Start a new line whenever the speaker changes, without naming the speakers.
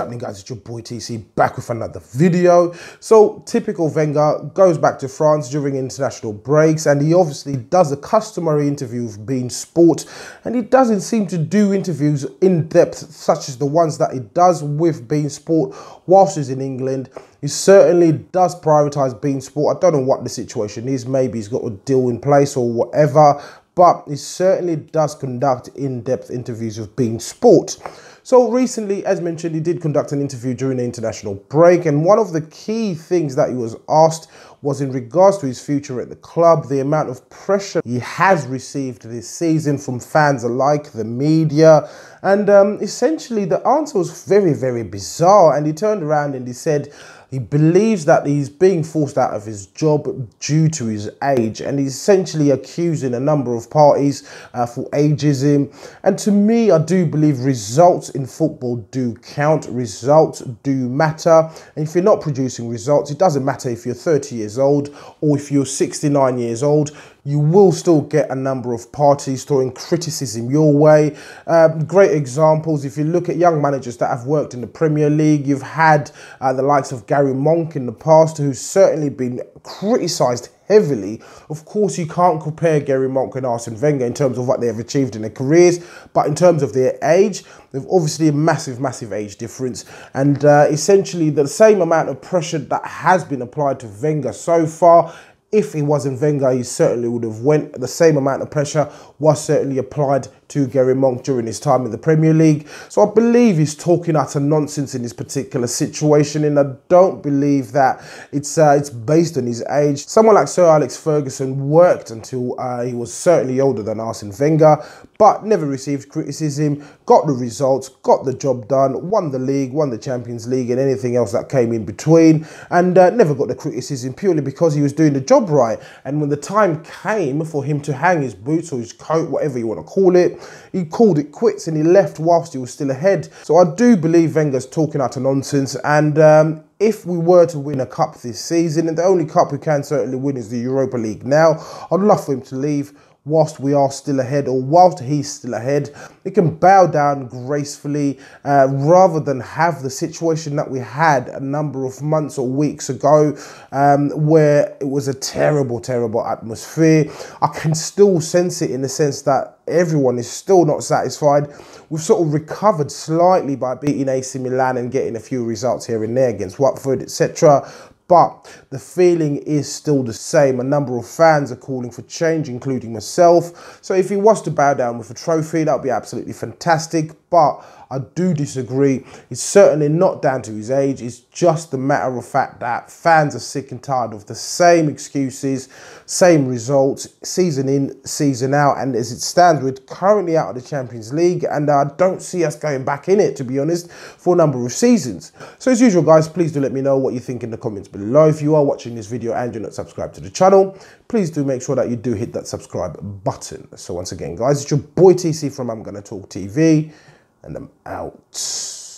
happening, guys? It's your boy TC back with another video. So typical Wenger goes back to France during international breaks, and he obviously does a customary interview with BeIN Sport, and he doesn't seem to do interviews in depth such as the ones that he does with BeIN Sport whilst he's in England. He certainly does prioritise BeIN Sport. I don't know what the situation is. Maybe he's got a deal in place or whatever, but he certainly does conduct in-depth interviews with BeIN Sport. So recently, as mentioned, he did conduct an interview during the international break, and one of the key things that he was asked was in regards to his future at the club, the amount of pressure he has received this season from fans alike, the media, and essentially the answer was very, very bizarre. And he turned around and he said he believes that he's being forced out of his job due to his age, and he's essentially accusing a number of parties for ageism. And to me, I do believe results in football do count. Results do matter. And if you're not producing results, it doesn't matter if you're 30 years old or if you're 69 years old, you will still get a number of parties throwing criticism your way. Great examples, if you look at young managers that have worked in the Premier League, you've had the likes of Gary Monk in the past, who's certainly been criticised heavily. Of course, you can't compare Gary Monk and Arsene Wenger in terms of what they've achieved in their careers, but in terms of their age, they've obviously a massive age difference. And essentially the same amount of pressure that has been applied to Wenger so far, if he wasn't Wenger, he certainly would have went. The same amount of pressure was certainly applied to Gary Monk during his time in the Premier League. So I believe he's talking utter nonsense in this particular situation, and I don't believe that it's based on his age. Someone like Sir Alex Ferguson worked until he was certainly older than Arsene Wenger, but never received criticism, got the results, got the job done, won the league, won the Champions League and anything else that came in between, and never got the criticism purely because he was doing the job right. And when the time came for him to hang his boots or his coat, whatever you want to call it, he called it quits and he left whilst he was still ahead. So I do believe Wenger's talking utter nonsense, and if we were to win a cup this season, and the only cup we can certainly win is the Europa League now, I'd love for him to leave whilst we are still ahead, or whilst he's still ahead. He can bow down gracefully rather than have the situation that we had a number of months or weeks ago, where it was a terrible atmosphere. I can still sense it in the sense that everyone is still not satisfied. We've sort of recovered slightly by beating AC Milan and getting a few results here and there against Watford, etc. But the feeling is still the same. A number of fans are calling for change, including myself. So if he was to bow down with a trophy, that would be absolutely fantastic. But I do disagree. It's certainly not down to his age. It's just the matter of fact that fans are sick and tired of the same excuses, same results, season in, season out. And as it stands, we're currently out of the Champions League, and I don't see us going back in it, to be honest, for a number of seasons. So as usual, guys, please do let me know what you think in the comments below. If you are watching this video and you're not subscribed to the channel, please do make sure that you do hit that subscribe button. So once again, guys, it's your boy TC from I'm Gonna Talk TV, and I'm out.